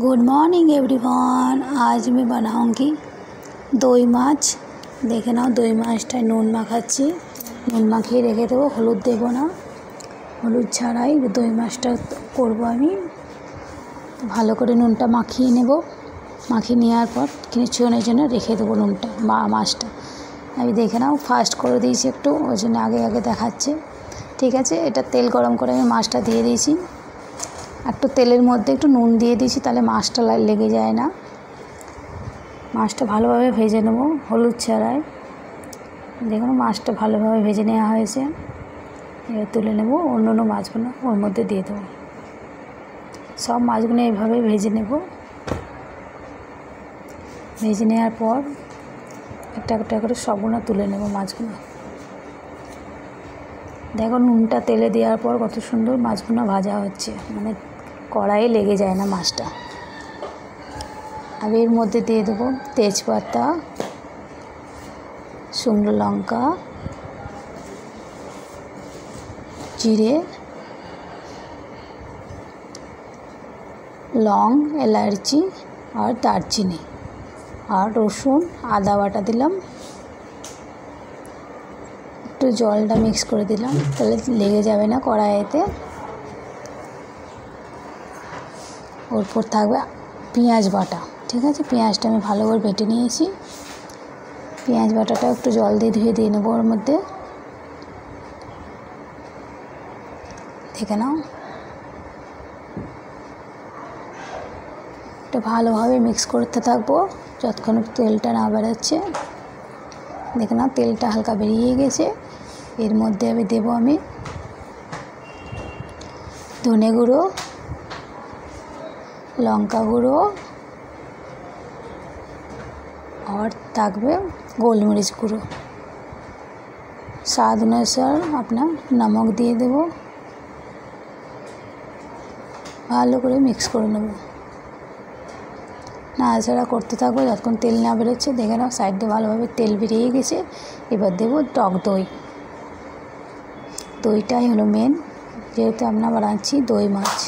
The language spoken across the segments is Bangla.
Good morning everyone. आज मैं बनाऊंगी दई माछ। देखे नाओ दई माछटा नुन माखाচ্ছি। নুন মাখিয়ে রেখে দেবো, হলুদ দেবো না, হলুদ ছাড়াই দই মাছটা করবো আমি। ভালো করে নুনটা মাখিয়ে নেব। মাখিয়ে নেওয়ার পর কিছুক্ষণের জন্য রেখে দেবো নুনটা মাছটা। আমি দেখে নাও ফাস্ট করে দিয়েছি একটু, ওই জন্য আগে আগে দেখাচ্ছে। ঠিক আছে, এটা তেল গরম করে আমি মাছটা দিয়ে দিয়েছি। একটু তেলের মধ্যে একটু নুন দিয়ে দিয়েছি, তাহলে মাছটা লেগে যায় না। মাছটা ভালোভাবে ভেজে নেব হলুদ ছাড়াই। দেখুন মাছটা ভালোভাবে ভেজে নেওয়া হয়েছে। এবার তুলে নেব, অন্য অন্য মাছগুলো ওর মধ্যে দিয়ে দেবো। সব মাছগুলো এইভাবে ভেজে নেব। ভেজে নেওয়ার পর একটা একটা করে সবগুলো তুলে নেব মাছগুলো। দেখো নুনটা তেলে দেওয়ার পর কত সুন্দর মাছগুলো ভাজা হচ্ছে, মানে কড়াইয়ে লেগে যায় না মাছটা। আর এর মধ্যে দিয়ে দেবো তেজপাতা, শুকনো লঙ্কা, জিরে, লং, এলাচি আর দারচিনি আর রসুন আদা বাটা দিলাম। একটু জলটা মিক্স করে দিলাম, তাহলে লেগে যাবে না কড়াইতে। ওর উপর থাকবে পেঁয়াজ বাটা। ঠিক আছে, পেঁয়াজটা আমি ভালো করে বেটে নিয়েছি। পেঁয়াজ বাটাটা একটু জল দিয়ে ধুয়ে দিয়ে নেবো ওর মধ্যে। দেখে নাও, এটা ভালোভাবে মিক্স করতে থাকবো যতক্ষণ তেলটা না বেরোচ্ছে। দেখে নাও তেলটা হালকা বেরিয়ে গেছে। এর মধ্যে আমি দেবো ধনে গুঁড়ো, লঙ্কা গুঁড়ো और থাকবে গোলমরিচ গুঁড়ো। স্বাদ অনুসার আপনার নমক দিয়ে দেব। ভালো করে মিক্স করে নেব, নাড়াচাড়া করতে থাকবো যতক্ষণ তেল না বেরোচ্ছে। দেখে নাও সাইড দিয়ে ভালোভাবে তেল বেরিয়ে গেছে। এবার দেবো টক দই। দইটাই হলো মেন, যেহেতু আমরা বানাচ্ছি দই মাছ।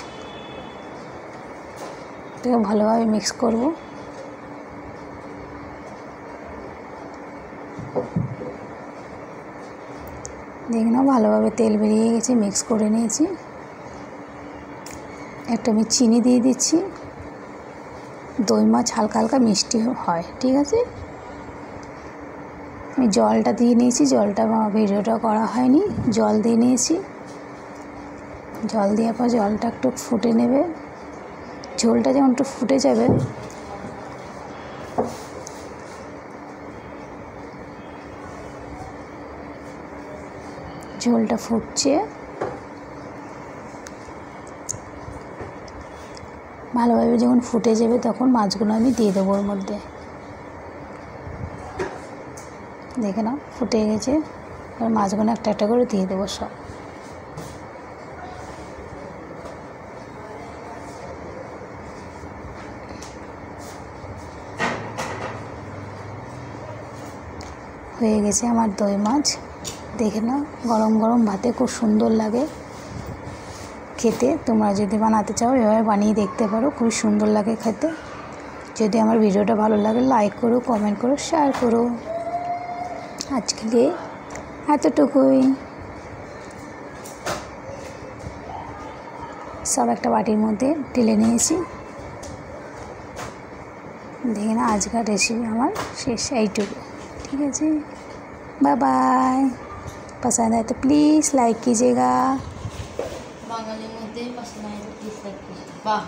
এটাকে ভালোভাবে মিক্স করব। দেখে নাও ভালোভাবে তেল বেরিয়ে গেছে, মিক্স করে নিয়েছি। একটা আমি চিনি দিয়ে দিচ্ছি। দই মাছ হালকা হালকা মিষ্টি হয়। ঠিক আছে, আমি জলটা দিয়ে নিয়েছি। জলটা ভিডিওটা করা হয়নি, জল দিয়ে নিয়েছি। জল দেওয়ার পর জলটা একটু ফুটে নেবে। ঝোলটা যেমন একটু ফুটে যাবে, ঝোলটা ফুটছে। ভালোভাবে যখন ফুটে যাবে তখন মাছগুলো আমি দিয়ে দেবো ওর মধ্যে। দেখে নাও ফুটে গেছে। আর মাছগুলো একটা একটা করে দিয়ে দেবো সব। হয়ে গেছে আমার দই মাছ। দেখে নাও গরম গরম ভাতে খুব সুন্দর লাগে খেতে। তোমরা যদি বানাতে চাও এভাবে বানিয়ে দেখতে পারো, খুব সুন্দর লাগে খেতে। যদি আমার ভিডিওটা ভালো লাগে লাইক করো, কমেন্ট করো, শেয়ার করো। আজকে এতটুকুই। সব একটা বাটির মধ্যে ঢেলে নিয়েছি। দেখে না আজকের রেসিপি আমার শেষ এইটুকু। ठीक है जी, बाय बाय। पसंद आए तो प्लीज़ लाइक कीजिएगा। बांगाली मध्य पसंद आए तो प्लीज़ लाइक कीजिए। वाह।